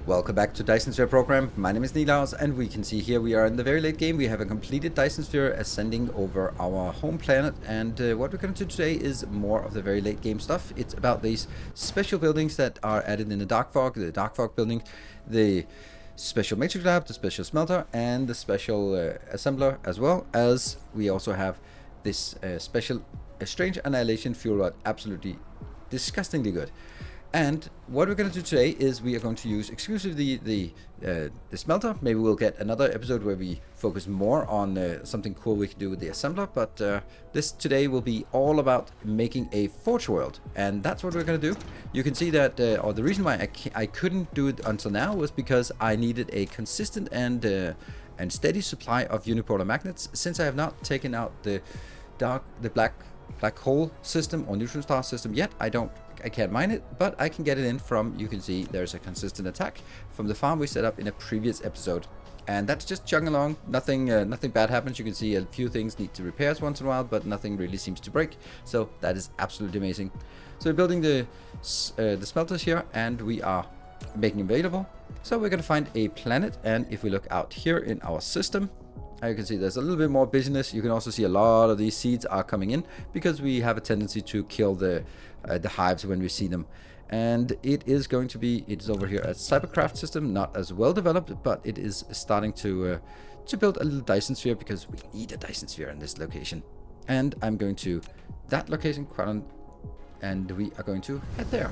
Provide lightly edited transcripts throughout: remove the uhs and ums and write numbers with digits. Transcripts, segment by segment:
Welcome back to Dyson Sphere Program. My name is Nilaus, and we can see here we are in the very late game. We have a completed Dyson Sphere ascending over our home planet, and what we're going to do today is more of the very late game stuff. It's about these special buildings that are added in the Darkfog building, the special matrix lab, the special smelter, and the special assembler, as well as we also have this special strange annihilation fuel rod. Absolutely disgustingly good. And what we're going to do today is we are going to use exclusively the smelter. Maybe we'll get another episode where we focus more on something cool we can do with the assembler. But this today will be all about making a forge world. And that's what we're going to do. You can see that, or the reason why I couldn't do it until now was because I needed a consistent and steady supply of unipolar magnets. Since I have not taken out the black hole system or neutron star system yet, I can't mine it, but I can get it in from, you can see there's a consistent attack from the farm we set up in a previous episode. And that's just chugging along. Nothing bad happens. You can see a few things need to repairs once in a while, but nothing really seems to break. So that is absolutely amazing. So we're building the smelters here, and we are making them available. So we're going to find a planet, and if we look out here in our system, you can see there's a little bit more busyness. You can also see a lot of these seeds are coming in because we have a tendency to kill the hives when we see them. And it is going to be, it's over here a cybercraft system, not as well developed, but it is starting to build a little Dyson sphere because we need a Dyson sphere in this location. And I'm going to that location, and we are going to head there.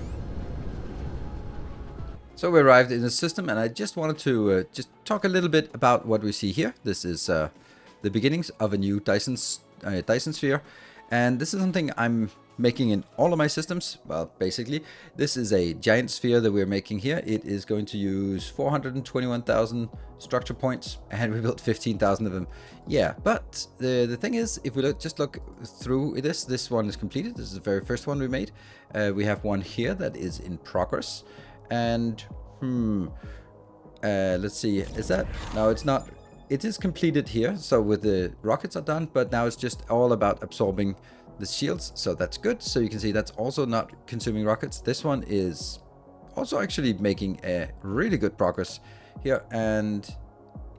So we arrived in the system, and I just wanted to just talk a little bit about what we see here. This is the beginnings of a new Dyson sphere, and this is something I'm making in all of my systems. Well, basically, this is a giant sphere that we're making here. It is going to use 421,000 structure points, and we built 15,000 of them. Yeah, but the thing is, if we look through this one is completed. This is the very first one we made. We have one here that is in progress. And let's see, is that, no, it's not, it is completed here. So with the rockets are done, but now it's just all about absorbing the shields, so that's good. So you can see that's also not consuming rockets. This one is also actually making a really good progress here, and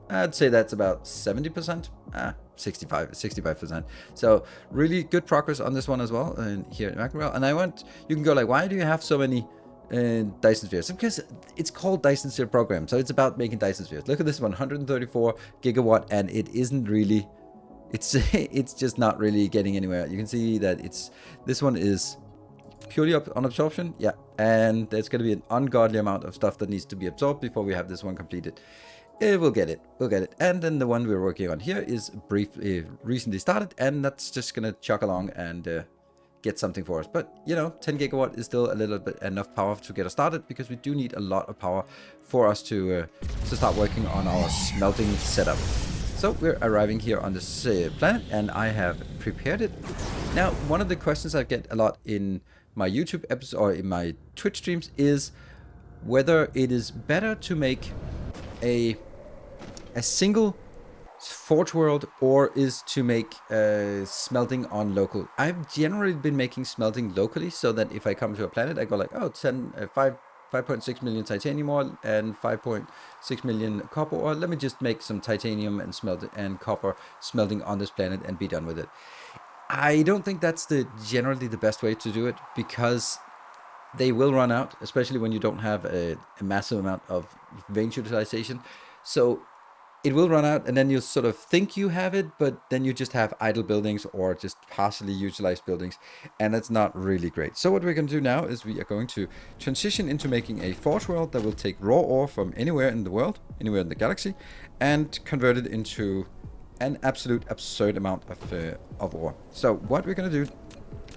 I'd say that's about 70%, 65%. So really good progress on this one as well, and here in Mackerel. And you can go like, why do you have so many Dyson spheres? Because it's called Dyson Sphere Program, so it's about making Dyson spheres. Look at this one, 134 gigawatt, and it isn't really, it's just not really getting anywhere. You can see that this one is purely on absorption, yeah, and there's going to be an ungodly amount of stuff that needs to be absorbed before we have this one completed. We'll get it. And then the one we're working on here is recently started, and that's just going to chuck along and get something for us. But you know, 10 gigawatt is still a little bit enough power to get us started, because we do need a lot of power for us to start working on our smelting setup. So we're arriving here on this planet, and I have prepared it. Now, one of the questions I get a lot in my YouTube episodes or in my Twitch streams is whether it is better to make a single forge world, or is to make smelting on local. I've generally been making smelting locally, so that if I come to a planet, I go like, oh, 5.6 million titanium ore and 5.6 million copper ore. Let me just make some titanium and copper smelting on this planet and be done with it. I don't think that's generally the best way to do it, because they will run out, especially when you don't have a massive amount of range utilization. So it will run out, and then you'll sort of think you have it, but then you just have idle buildings or just partially utilized buildings, and that's not really great. So what we're going to do now is we are going to transition into making a forge world that will take raw ore from anywhere in the world, anywhere in the galaxy, and convert it into an absolute absurd amount of ore. So what we're going to do,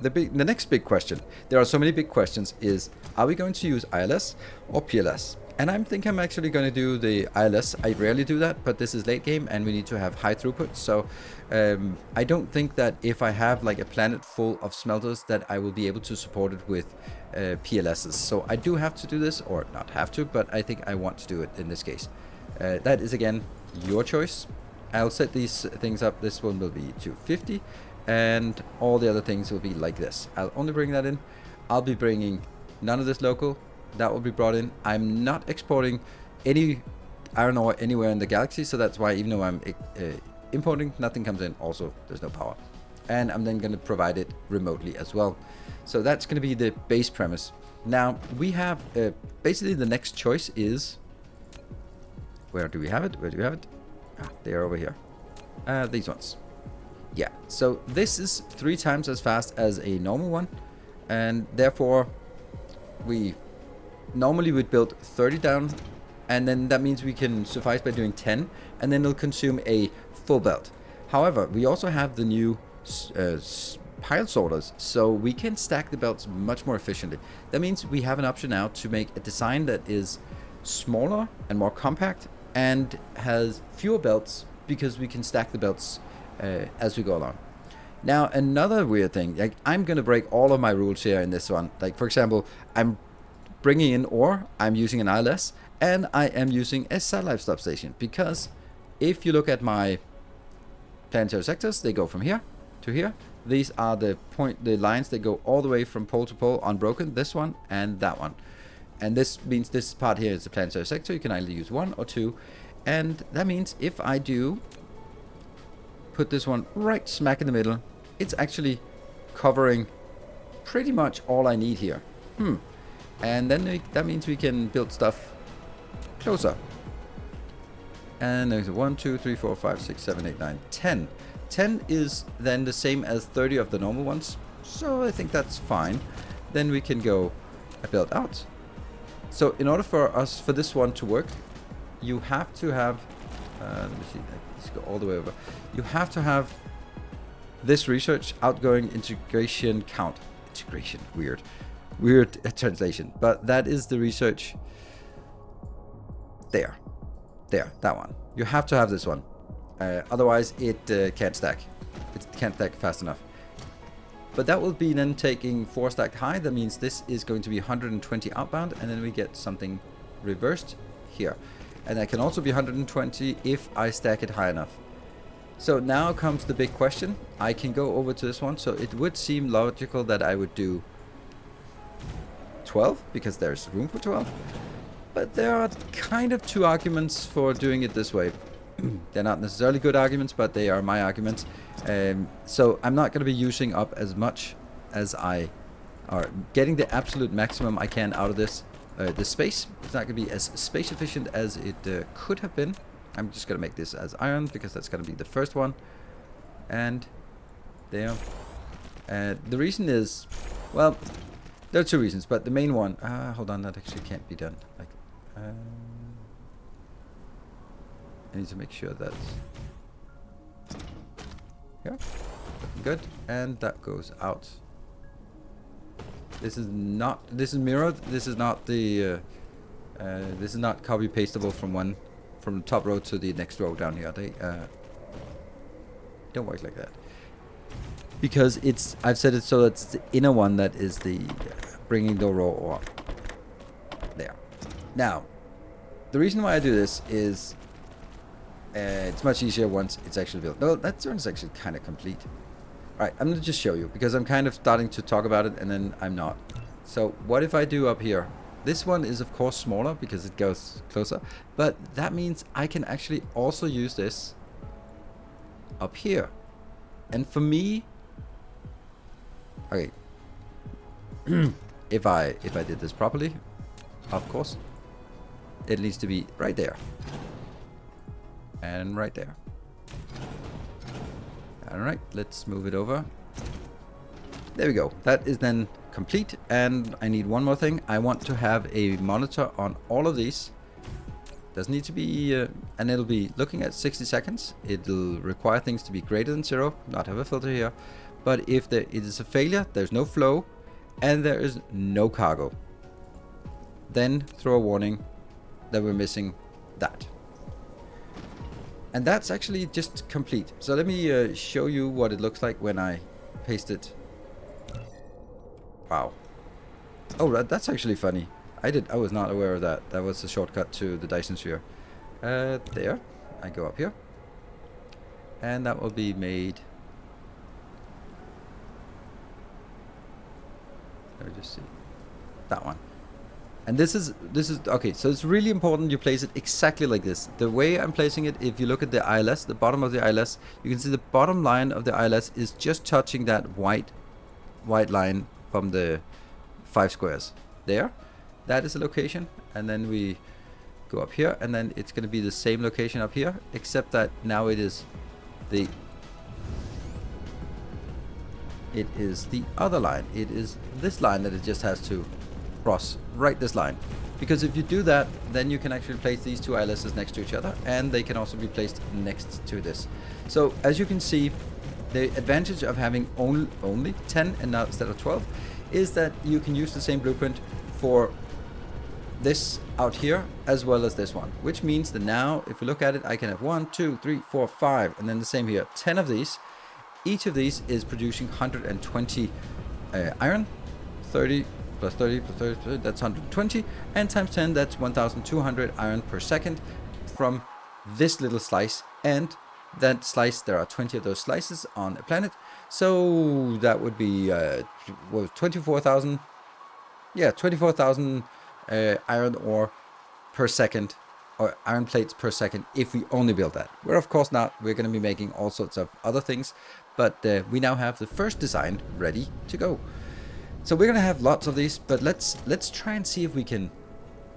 the next big question, there are so many big questions, is are we going to use ILS or PLS? And I think I'm actually going to do the ILS. I rarely do that, but this is late game and we need to have high throughput. So I don't think that if I have like a planet full of smelters that I will be able to support it with PLSs. So I do have to do this, or not have to, but I think I want to do it in this case. That is, again, your choice. I'll set these things up. This one will be 250, and all the other things will be like this. I'll only bring that in. I'll be bringing none of this local. That will be brought in. I'm not exporting any iron ore anywhere in the galaxy, so that's why even though I'm importing, nothing comes in. Also, there's no power. And I'm then going to provide it remotely as well. So that's going to be the base premise. Now, we have basically the next choice is... Where do we have it? Where do we have it? Ah, they're over here. These ones. Yeah, so this is 3 times as fast as a normal one. And therefore, we normally would build 30 down. And then that means we can suffice by doing 10. And then it'll consume a full belt. However, we also have the new pile sorters, so we can stack the belts much more efficiently. That means we have an option now to make a design that is smaller and more compact and has fewer belts, because we can stack the belts as we go along. Now, another weird thing, like, I'm gonna break all of my rules here in this one. Like, for example, I'm bringing in ore, I'm using an ILS, and I am using a satellite substation, because if you look at my planetary sectors, they go from here to here. These are the lines that go all the way from pole to pole unbroken, this one and that one. And this means this part here is the planetary sector. You can either use 1 or 2. And that means if I do put this one right smack in the middle, it's actually covering pretty much all I need here. And then that means we can build stuff closer. And there's 1, 2, 3, 4, 5, 6, 7, 8, 9, 10. 10 is then the same as 30 of the normal ones. So I think that's fine. Then we can go a build out. So in order for this one to work, you have to have, let me see, let's go all the way over. You have to have this research outgoing integration count. Integration, weird translation. But that is the research there, that one. You have to have this one. Otherwise, it can't stack. It can't stack fast enough. But that will be then taking 4 stacked high. That means this is going to be 120 outbound, and then we get something reversed here. And that can also be 120 if I stack it high enough. So now comes the big question. I can go over to this one. So it would seem logical that I would do 12, because there's room for 12. But there are kind of 2 arguments for doing it this way. They're not necessarily good arguments, but they are my arguments. So I'm not going to be using up as much as I are getting the absolute maximum I can out of this space. It's not going to be as space efficient as it could have been. I'm just going to make this as iron, because that's going to be the first one. And there. The reason is, well, there are 2 reasons, but the main one, hold on, that actually can't be done. Like, I need to make sure that's here. Looking good. And that goes out. This is mirrored. This is not the this is not copy pastable from the top row to the next row down here. They don't work like that, because I've set it so it's the inner one that is the bringing the raw ore there. Now, the reason why I do this is it's much easier once it's actually built. No, that one's actually kind of complete. Alright, I'm going to just show you, because I'm kind of starting to talk about it and then I'm not. So what if I do up here? This one is of course smaller because it goes closer, but that means I can actually also use this up here. And for me, okay, if I did this properly, of course, it needs to be right there. And right there. Alright, let's move it over. There we go. That is then complete. And I need one more thing. I want to have a monitor on all of these. Doesn't need to be, and it'll be looking at 60 seconds. It'll require things to be greater than 0, not have a filter here. But if it is a failure, there's no flow, and there is no cargo, then throw a warning that we're missing that. And that's actually just complete. So let me show you what it looks like when I paste it. Wow. Oh, that's actually funny. I was not aware of that. That was a shortcut to the Dyson Sphere. There. I go up here. And that will be made. Let me just see. That one. And this is okay, so it's really important you place it exactly like this. The way I'm placing it, if you look at the ILS, the bottom of the ILS, you can see the bottom line of the ILS is just touching that white line from the 5 squares. There. That is a location. And then we go up here, and then it's going to be the same location up here, except that now it is the other line. It is this line that it just has to cross, right this line. Because if you do that, then you can actually place these two ILSs next to each other, and they can also be placed next to this. So as you can see, the advantage of having only 10 and not instead of 12 is that you can use the same blueprint for this out here as well as this one, which means that now if we look at it, I can have 1, 2, 3, 4, 5, and then the same here, 10 of these. Each of these is producing 120 iron. 30 plus 30 plus 30, that's 120, and times 10, that's 1200 iron per second from this little slice. And that slice, there are 20 of those slices on a planet, so that would be 24,000. Yeah, 24,000 iron ore per second, or iron plates per second, if we only build that. We're of course not. We're going to be making all sorts of other things, but we now have the first design ready to go. So we're going to have lots of these, but let's try and see if we can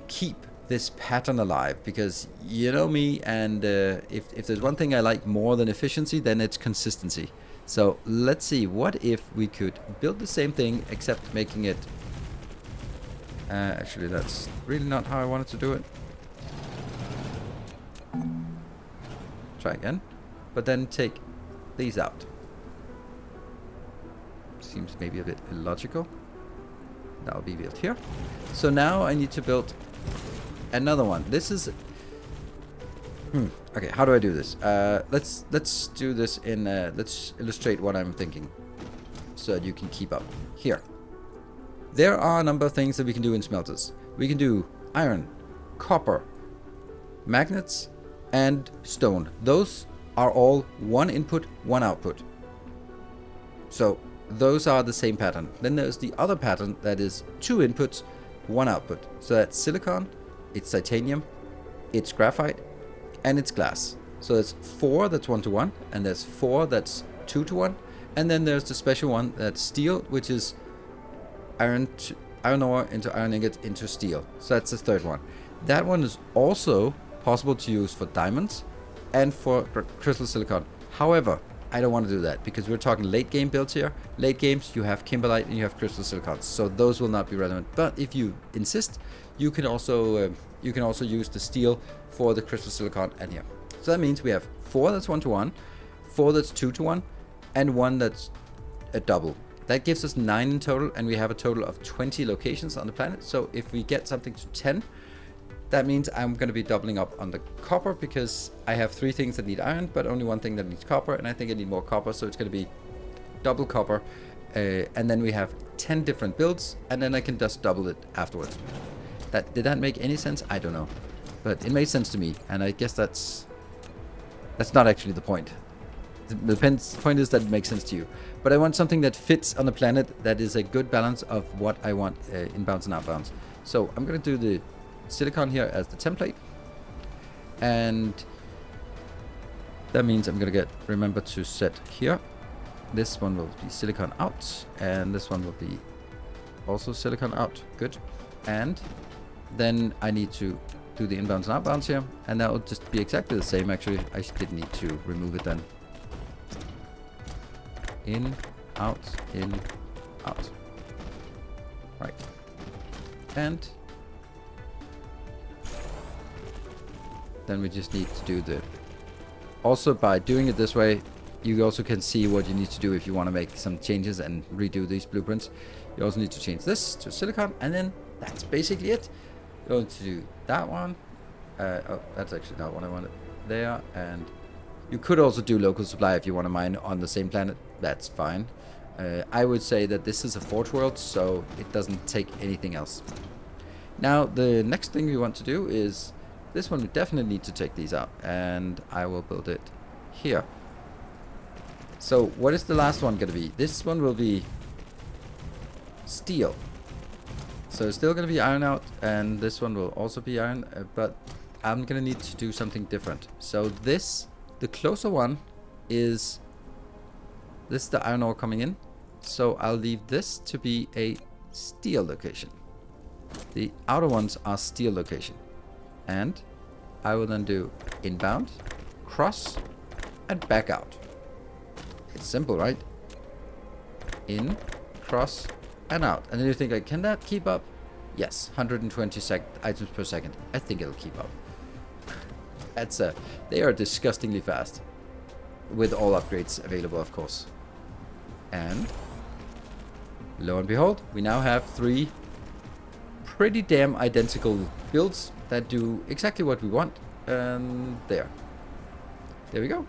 keep this pattern alive, because you know me, and if there's one thing I like more than efficiency, then it's consistency. So let's see, what if we could build the same thing except making it actually that's really not how I wanted to do it. Try again, but then take these out. Seems maybe a bit illogical. That'll be built here. So now I need to build another one. This is okay, how do I do this? Let's do this in let's illustrate what I'm thinking so that you can keep up. Here, there are a number of things that we can do in smelters. We can do iron, copper, magnets, and stone. Those are all one input, one output. So those are the same pattern. Then there's the other pattern that is 2 inputs, 1 output. So that's silicon, it's titanium, it's graphite, and it's glass. So there's 4 that's 1 to 1, and there's 4 that's 2 to 1, and then there's the special one that's steel, which is iron ore into iron ingot into steel. So that's the third one. That one is also possible to use for diamonds and for crystal silicon. However, I don't want to do that because we're talking late game builds here. Late games, you have kimberlite and you have crystal silicon, so those will not be relevant. But if you insist, you can also use the steel for the crystal silicon and here. So that means we have 4 that's 1 to 1, 4 that's 2 to 1, and 1 that's a double. That gives us 9 in total, and we have a total of 20 locations on the planet. So if we get something to 10, that means I'm going to be doubling up on the copper, because I have 3 things that need iron, but only 1 thing that needs copper, and I think I need more copper, so it's going to be double copper. And then we have 10 different builds, and then I can just double it afterwards. Did that make any sense? I don't know, but it made sense to me, and I guess that's not actually the point. The point is that it makes sense to you. But I want something that fits on the planet, that is a good balance of what I want inbounds and outbounds. So I'm going to do the silicon here as the template, and that means I'm going to remember to set here. This one will be silicon out, and this one will be also silicon out. Good. And then I need to do the inbounds and outbounds here, and that will just be exactly the same. Actually, I did need to remove it then. In, out, right. And then we just need to do the, also by doing it this way, you also can see what you need to do if you want to make some changes and redo these blueprints. You also need to change this to silicon, and then that's basically it. Going to do that one. Oh, that's actually not what I wanted there. And you could also do local supply if you want to mine on the same planet. That's fine. I would say that this is a forge world, so it doesn't take anything else. Now, the next thing we want to do is this one. We definitely need to take these out, and I will build it here. So what is the last one going to be? This one will be steel. So it's still going to be iron out, and this one will also be iron, but I'm going to need to do something different. So this, the closer one, is this the iron ore coming in. So I'll leave this to be a steel location. The outer ones are steel location. And I will then do inbound, cross, and back out. It's simple, right? In, cross, and out. And then you think, like, can that keep up? Yes, 120 items per second. I think it'll keep up. That's they are disgustingly fast. With all upgrades available, of course. And lo and behold, we now have 3 pretty damn identical builds that do exactly what we want. And there we go.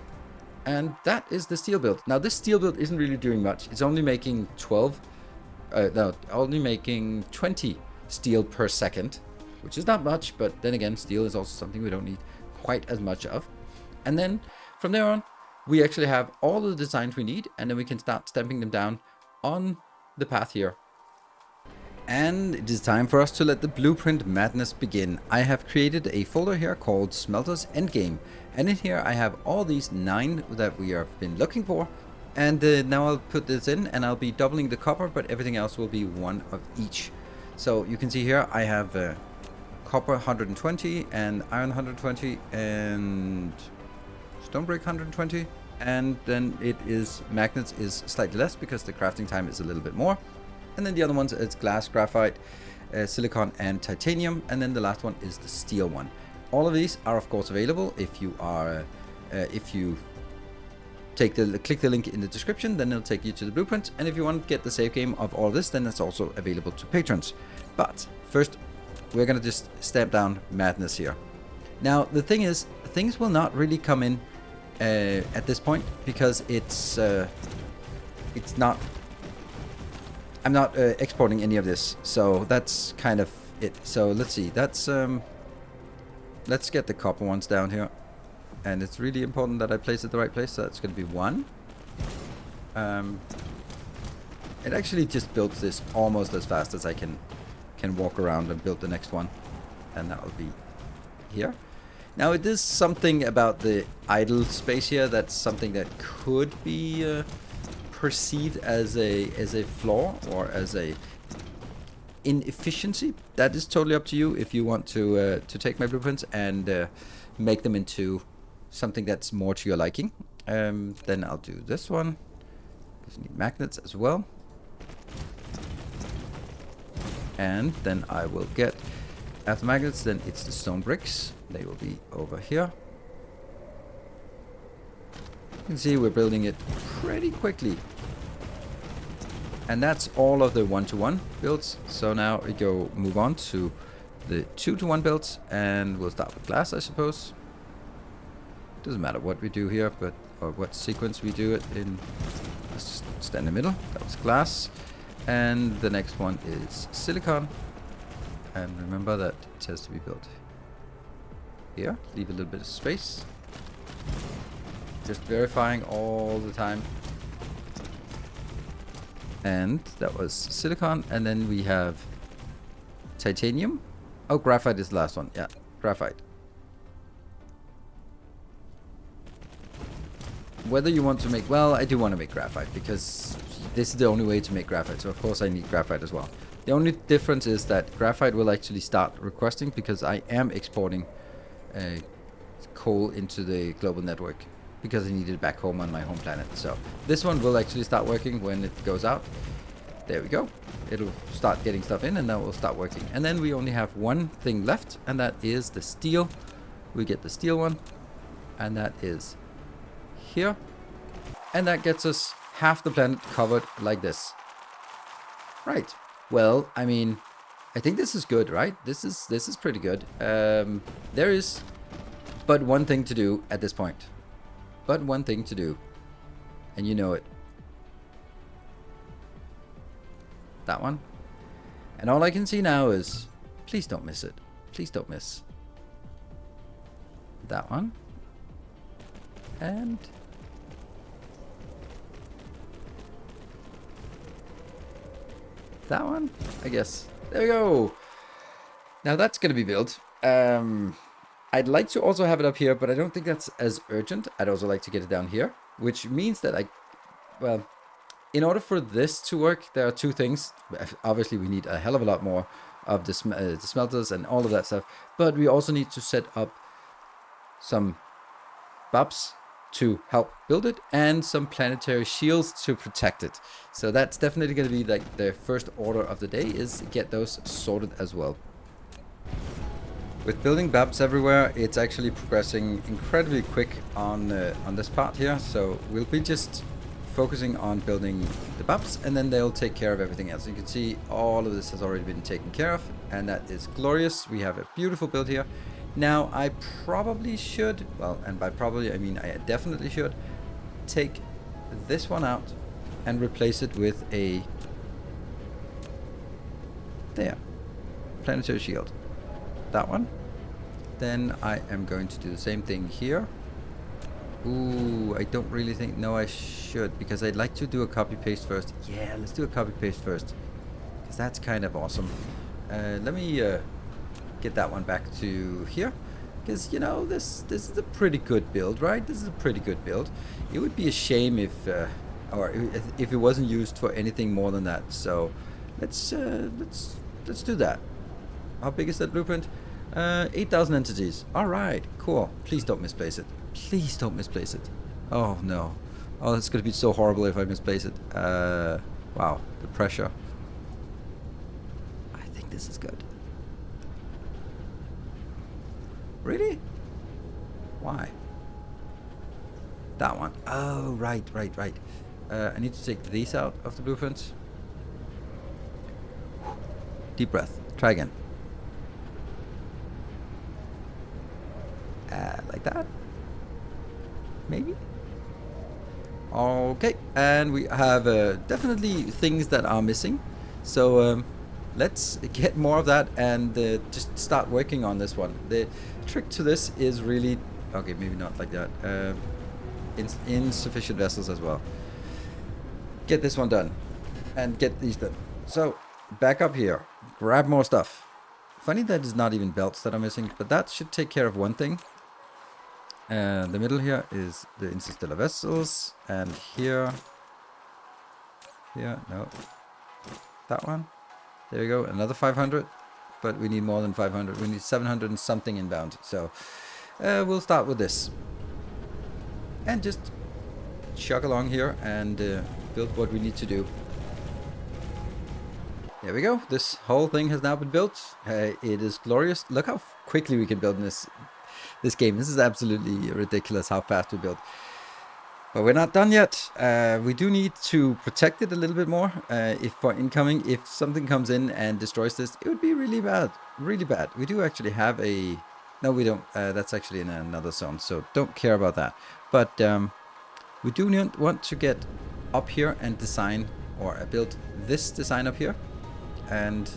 And that is the steel build. Now this steel build isn't really doing much. It's only making 20 steel per second, which is not much, but then again, steel is also something we don't need quite as much of. And then from there on, we actually have all the designs we need, and then we can start stamping them down on the path here. And it is time for us to let the blueprint madness begin. I have created a folder here called Smelters Endgame, and in here I have all these 9 that we have been looking for. And now I'll put this in, and I'll be doubling the copper, but everything else will be 1 of each. So you can see here I have copper 120 and iron 120 and stone brick 120, and then it is magnets is slightly less because the crafting time is a little bit more. And then the other ones, it's glass, graphite, silicon, and titanium. And then the last one is the steel one. All of these are, of course, available if you are, if you click the link in the description, then it'll take you to the blueprint. And if you want to get the save game of all of this, then it's also available to patrons. But first, we're gonna just stamp down madness here. Now, the thing is, things will not really come in at this point because it's not. I'm not exporting any of this, so that's kind of it. So let's see. That's let's get the copper ones down here, and it's really important that I place it the right place. So that's going to be 1. It actually just builds this almost as fast as I can walk around and build the next one, and that will be here. Now it is something about the idle space here that's something that could be perceived as a flaw or as a inefficiency. That is totally up to you if you want to take my blueprints and make them into something that's more to your liking. Then I'll do this one. Because you need magnets as well. And then I will get, after magnets, then it's the stone bricks. They will be over here. You can see we're building it pretty quickly. And that's all of the 1-to-1 builds. So now we move on to the 2-to-1 builds, and we'll start with glass, I suppose. Doesn't matter what we do here, but or what sequence we do it in. Let's just stand in the middle. That was glass. And the next one is silicon. And remember that it has to be built here. Leave a little bit of space. Just verifying all the time. And that was silicon. And then we have titanium. Oh, graphite is the last one. Yeah, graphite. Whether you want to make... Well, I do want to make graphite because this is the only way to make graphite. So, of course, I need graphite as well. The only difference is that graphite will actually start requesting because I am exporting coal into the global network because I need it back home on my home planet. So this one will actually start working when it goes out. There we go. It'll start getting stuff in and then we'll start working. And then we only have one thing left, and that is the steel. We get the steel one, and that is here. And that gets us half the planet covered like this. Right. Well, I mean, I think this is good, right? This is pretty good. There is but one thing to do at this point. But one thing to do. And you know it. That one. And all I can see now is, please don't miss it. Please don't miss. That one. And that one. I guess There we go. Now that's going to be built. I'd like to also have it up here, but I don't think that's as urgent. I'd also like to get it down here, which means that well, in order for this to work, there are two things. Obviously, we need a hell of a lot more of the smelters and all of that stuff, but we also need to set up some bubs to help build it and some planetary shields to protect it. So that's definitely going to be like the first order of the day, is get those sorted as well. With building bubs everywhere, it's actually progressing incredibly quick on this part here. So we'll be just focusing on building the bubs, and then they'll take care of everything else. You can see all of this has already been taken care of, and that is glorious. We have a beautiful build here. Now I probably should, well, and by probably I mean I definitely should, take this one out and replace it with a planetary shield. That one. Then I am going to do the same thing here. Ooh, I don't really think, no, I should, because I'd like to do a copy paste first. Yeah, let's do a copy paste first, because that's kind of awesome. Let me get that one back to here, because you know this is a pretty good build, right? This is a pretty good build. It would be a shame if it wasn't used for anything more than that. So let's do that. How big is that blueprint? 8,000 entities. All right, cool. Please don't misplace it. Please don't misplace it. Oh no. Oh, that's gonna be so horrible if I misplace it. Wow, the pressure. I think this is good. Really? Why? That one. Oh, right. I need to take these out of the blueprints. Deep breath. Try again. Like that. Maybe. Okay, and we have definitely things that are missing. So let's get more of that and just start working on this one. The trick to this is really, okay, maybe not like that. Insufficient vessels as well. Get this one done and get these done. So back up here, grab more stuff. Funny that it's not even belts that are missing, but that should take care of one thing. The middle here is the interstellar vessels, and here, no, that one. There we go, another 500, but we need more than 500. We need 700 and something inbound. So we'll start with this, and just chug along here and build what we need to do. There we go. This whole thing has now been built. It is glorious. Look how quickly we can build this game. This is absolutely ridiculous how fast we build. But we're not done yet. We do need to protect it a little bit more. If for incoming, if something comes in and destroys this, it would be really bad. Really bad. We do actually have a... No, we don't. That's actually in another zone, so don't care about that. But we do want to get up here and design, or build this design up here. And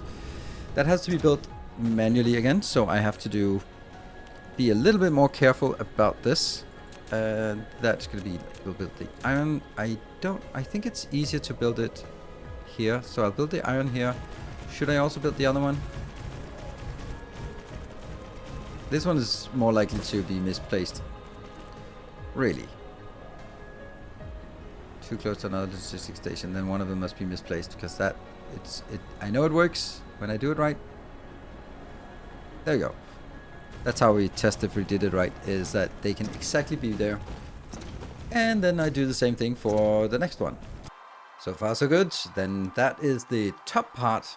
that has to be built manually again, so I have to be a little bit more careful about this. That's gonna be, we'll build the iron. I think it's easier to build it here, so I'll build the iron here. Should I also build the other one? This one is more likely to be misplaced. Really? Too close to another logistics station, then one of them must be misplaced, because I know it works when I do it right. There you go. That's how we test if we did it right, is that they can exactly be there. And then I do the same thing for the next one. So far so good. Then that is the top part.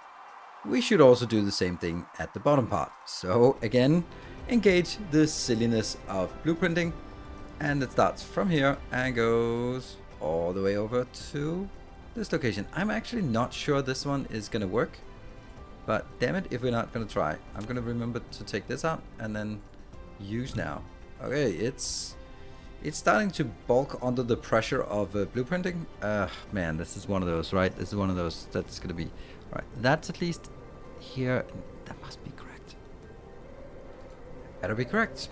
We should also do the same thing at the bottom part. So again, engage the silliness of blueprinting. And it starts from here and goes all the way over to this location. I'm actually not sure this one is going to work. But damn it, if we're not going to try. I'm going to remember to take this out and then use now. Okay, it's starting to bulk under the pressure of blueprinting. Man, this is one of those, right? This is one of those that's going to be... Right, that's at least here. That must be correct. Better be correct.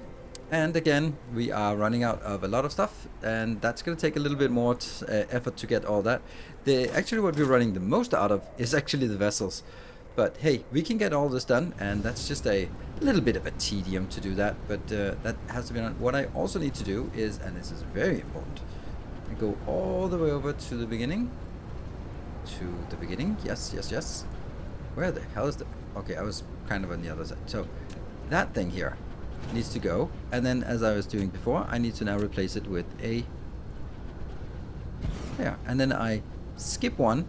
And again, we are running out of a lot of stuff. And that's going to take a little bit more effort to get all that. Actually, what we're running the most out of is actually the vessels. But hey, we can get all this done, and that's just a little bit of a tedium to do that, but that has to be done. What I also need to do is, and this is very important, I go all the way over to the beginning. Yes, yes, yes. Where the hell is the... Okay, I was kind of on the other side. So that thing here needs to go, and then as I was doing before, I need to now replace it with a... There, and then I skip one,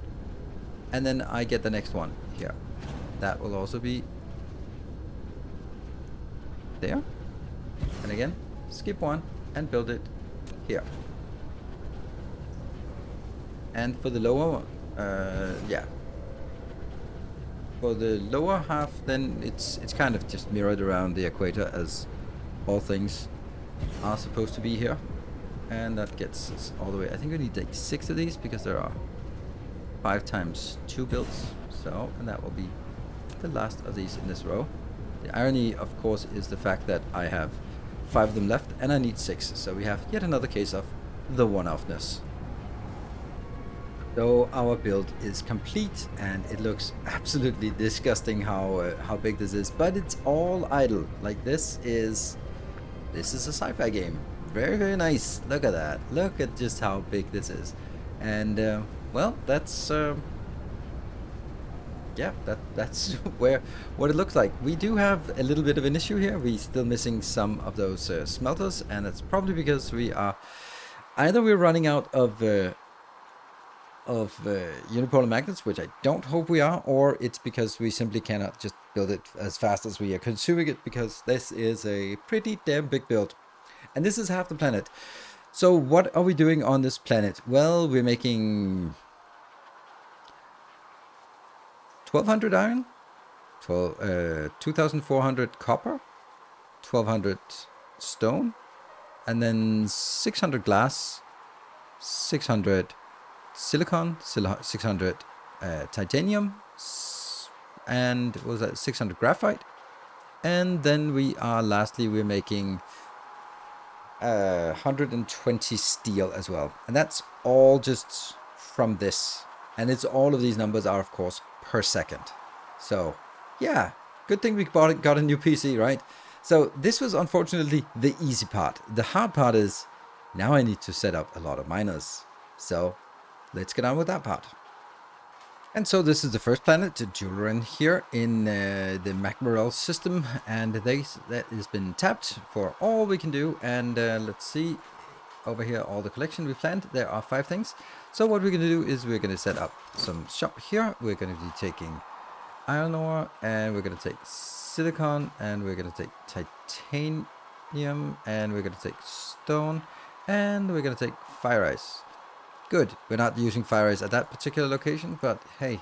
and then I get the next one here. That will also be there. And again, skip one and build it here. And for the lower, yeah. For the lower half, then it's kind of just mirrored around the equator as all things are supposed to be here. And that gets us all the way. I think we need like 6 of these because there are 5 times 2 builds. So, and that will be the last of these in this row. The irony, of course, is the fact that I have 5 of them left and I need 6. So we have yet another case of the one-offness. So our build is complete, and it looks absolutely disgusting how big this is, but it's all idle. Like this is a sci-fi game. Very, very nice. Look at that. Look at just how big this is. And well, that's yeah, that's what it looks like. We do have a little bit of an issue here. We're still missing some of those smelters, and it's probably because we are either we're running out of unipolar magnets, which I don't hope we are, or it's because we simply cannot just build it as fast as we are consuming it, because this is a pretty damn big build. And this is half the planet. So what are we doing on this planet? Well, we're making 1200 iron, 2400 copper, 1200 stone, and then 600 glass, 600 silicon, 600 titanium, and what was that, 600 graphite. And then we are lastly we're making 120 steel as well, and that's all just from this, and it's all of these numbers are of course per second. So yeah, good thing we got a new PC, right? So this was unfortunately the easy part. The hard part is now I need to set up a lot of miners, so let's get on with that part. And so this is the first planet, Julian, here in the Macmorel system, and that has been tapped for all we can do. And let's see, over here, all the collection we planned, there are 5 things. So what we're going to do is we're going to set up some shop here. We're going to be taking iron ore, and we're going to take silicon, and we're going to take titanium, and we're going to take stone, and we're going to take fire ice. Good, we're not using fire ice at that particular location, but hey,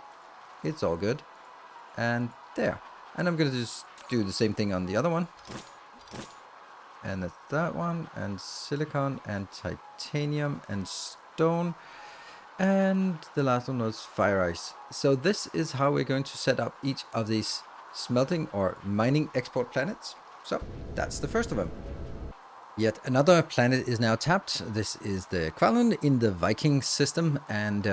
it's all good. And there. And I'm going to just do the same thing on the other one. And that's that one, and silicon, and titanium, and stone. And the last one was fire ice. So this is how we're going to set up each of these smelting or mining export planets. So that's the first of them. Yet another planet is now tapped. This is the Kvalun in the Viking system. And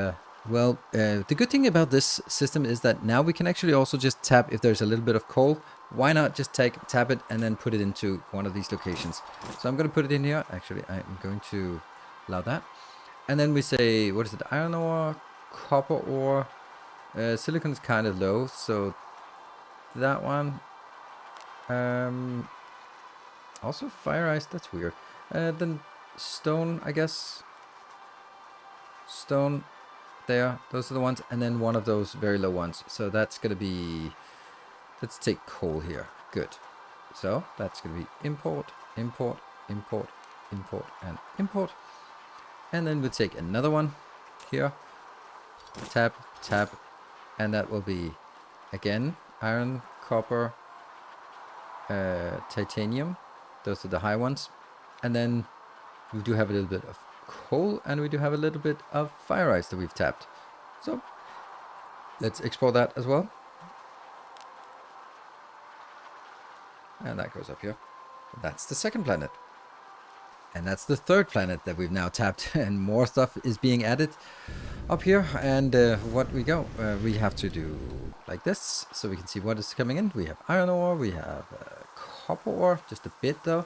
well, the good thing about this system is that now we can actually also just tap if there's a little bit of coal. Why not just tap it and then put it into one of these locations? So I'm going to put it in here. Actually, I'm going to allow that. And then we say, what is it? Iron ore, copper ore. Silicon is kind of low, so that one. Also fire ice, that's weird. Then stone, I guess. Stone, there, those are the ones. And then one of those very low ones. So that's going to be, let's take coal here. Good. So that's going to be import, import, import, import, and import. And then we'll take another one here. Tap, tap. And that will be, again, iron, copper, titanium. Those are the high ones. And then we do have a little bit of coal, and we do have a little bit of fire ice that we've tapped. So let's export that as well. And that goes up here. That's the second planet. And that's the third planet that we've now tapped, and more stuff is being added. up here, and what we go, we have to do like this, so we can see what is coming in. We have iron ore, we have copper ore, just a bit though.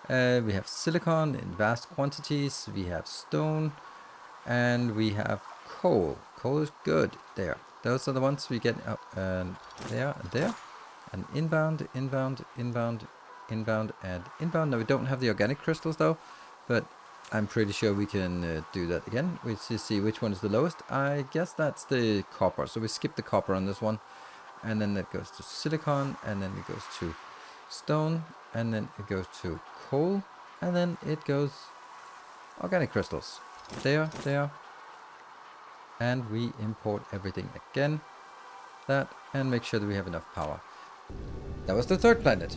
We have silicon in vast quantities, we have stone, and we have coal. Coal is good. There. Those are the ones we get up and there and there. And inbound, inbound, inbound, inbound, and inbound. Now we don't have the organic crystals though, but I'm pretty sure we can do that again. We see which one is the lowest. I guess that's the copper. So we skip the copper on this one. And then that goes to silicon, and then it goes to stone, and then it goes to coal, and then it goes organic crystals. There, there. And we import everything again. That, and make sure that we have enough power. That was the third planet.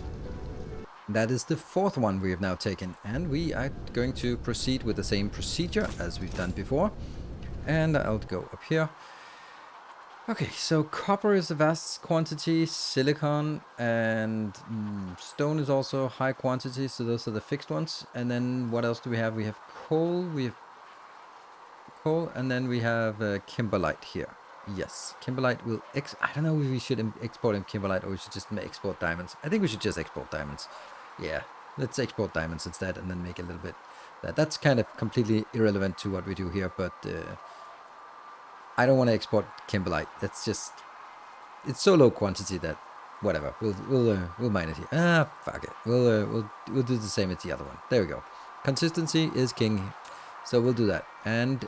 That is the fourth one we have now taken, and we are going to proceed with the same procedure as we've done before. And I'll go up here. Okay, so copper is a vast quantity, silicon and stone is also high quantity, so those are the fixed ones. And then what else do we have? We have coal, and then we have kimberlite here. Yes, kimberlite will I don't know if we should export kimberlite or we should just export diamonds. I think we should just export diamonds. Yeah, let's export diamonds instead and then make a little bit. That's kind of completely irrelevant to what we do here, but I don't want to export kimberlite. That's just, it's so low quantity that whatever. We'll mine it here. Ah, fuck it. We'll do the same as the other one. There we go. Consistency is king. So we'll do that. And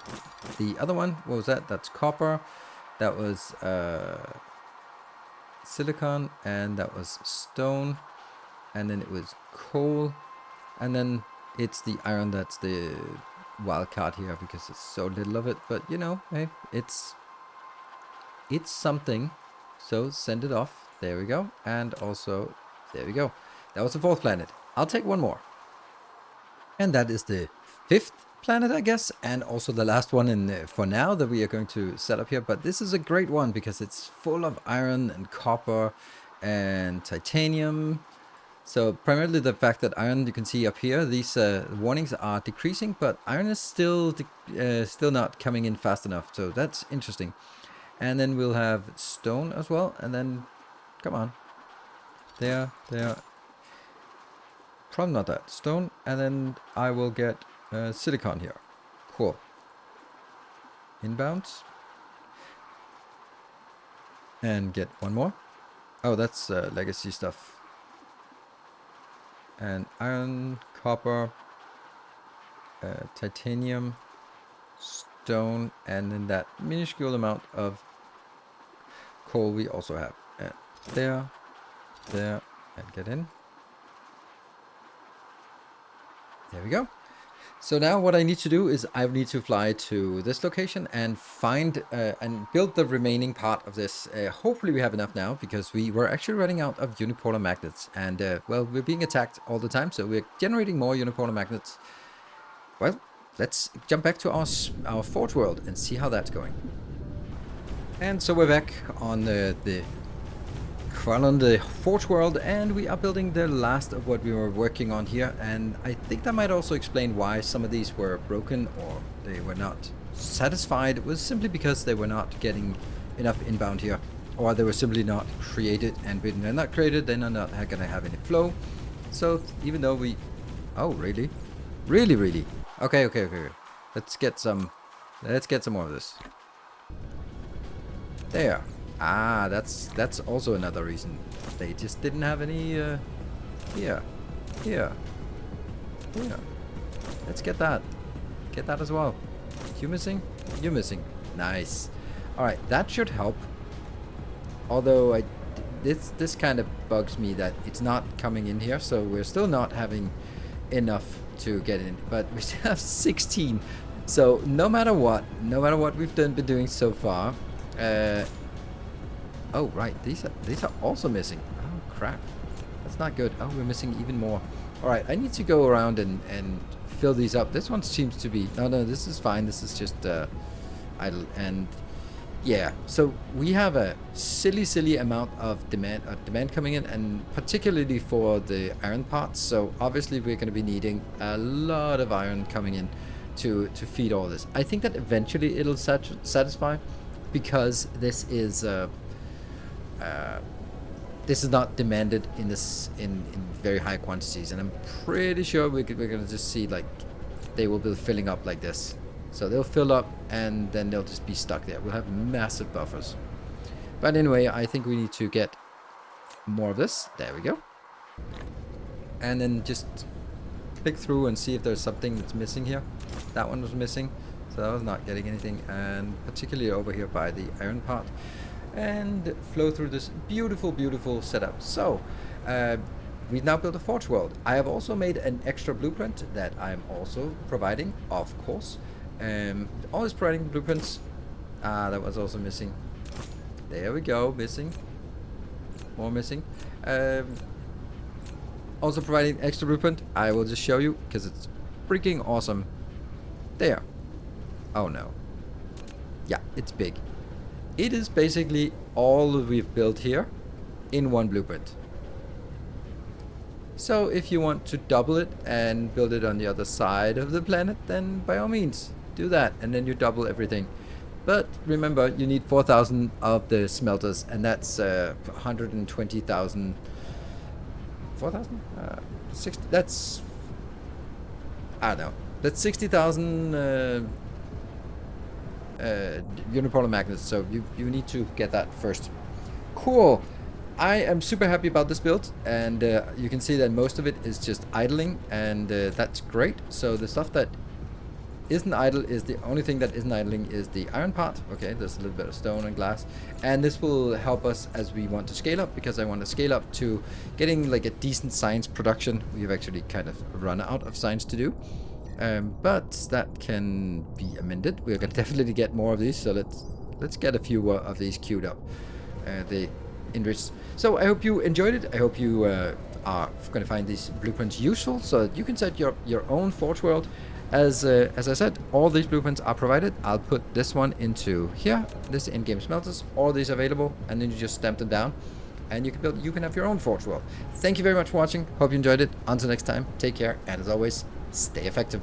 the other one, what was that? That's copper. That was silicon, and that was stone, and then it was coal, and then it's the iron that's the wild card here because it's so little of it. But you know, hey, it's something. So send it off. There we go. And also, there we go. That was the fourth planet. I'll take one more. And that is the fifth planet, I guess, and also the last one in for now that we are going to set up here. But this is a great one because it's full of iron and copper and titanium. So primarily the fact that iron, you can see up here, these warnings are decreasing, but iron is still not coming in fast enough. So that's interesting. And then we'll have stone as well, and then come on, there, probably not that stone, and then I will get silicon here. Cool. Inbounds. And get one more. Oh, that's legacy stuff. And iron, copper, titanium, stone, and then that minuscule amount of coal we also have. And there, and get in. There we go. So now what I need to do is I need to fly to this location and find and build the remaining part of this. Hopefully we have enough now because we were actually running out of unipolar magnets. And well, we're being attacked all the time, so we're generating more unipolar magnets. Well, let's jump back to our forge world and see how that's going. And so we're back on the forge world, and we are building the last of what we were working on here. And I think that might also explain why some of these were broken or they were not satisfied. It was simply because they were not getting enough inbound here, or they were simply not created, and when they're not created, then they're not gonna have any flow. So even though we, oh really okay, let's get some more of this. There. Ah, that's also another reason. They just didn't have any, here. Let's get that. Get that as well. You missing? You're missing. Nice. Alright, that should help. Although, this kind of bugs me that it's not coming in here, so we're still not having enough to get in. But we still have 16. So, no matter what we've been doing so far, oh, right. These are also missing. Oh, crap. That's not good. Oh, we're missing even more. All right. I need to go around and fill these up. This one seems to be... No, this is fine. This is just idle. And yeah, so we have a silly amount of demand coming in, and particularly for the iron parts. So obviously we're going to be needing a lot of iron coming in to feed all this. I think that eventually it'll satisfy, because this is not demanded in very high quantities, and I'm pretty sure we're gonna just see like they will be filling up like this. So they'll fill up and then they'll just be stuck there. We'll have massive buffers. But anyway, I think we need to get more of this. There we go. And then just click through and see if there's something that's missing here. That one was missing, so that was not getting anything. And particularly over here by the iron part. And flow through this beautiful, beautiful setup. So, we've now built a forge world. I have also made an extra blueprint that I'm also providing, of course. Always providing blueprints. That was also missing. There we go, missing. More missing. Also providing extra blueprint. I will just show you because it's freaking awesome. There. Oh no. Yeah, it's big. It is basically all that we've built here in one blueprint. So if you want to double it and build it on the other side of the planet, then by all means do that, and then you double everything. But remember, you need 4,000 of the smelters, and that's 120,000. 4,000? 60. That's, I don't know. That's 60,000 unipolar magnets. So you need to get that first. Cool. I am super happy about this build, and you can see that most of it is just idling, and that's great. So the stuff that isn't idle is the only thing that isn't idling is the iron part. Okay, there's a little bit of stone and glass, and this will help us as we want to scale up, because I want to scale up to getting like a decent science production. We've actually kind of run out of science to do, but that can be amended. We're gonna definitely get more of these, so let's get a few of these queued up. The enriched. So I hope you enjoyed it. I hope you are going to find these blueprints useful, so that you can set your own forge world. As I said, all these blueprints are provided. I'll put this one into here, this in-game smelters, all these available, and then you just stamp them down, and you can have your own forge world. Thank you very much for watching. Hope you enjoyed it. Until next time, take care, and as always, stay effective.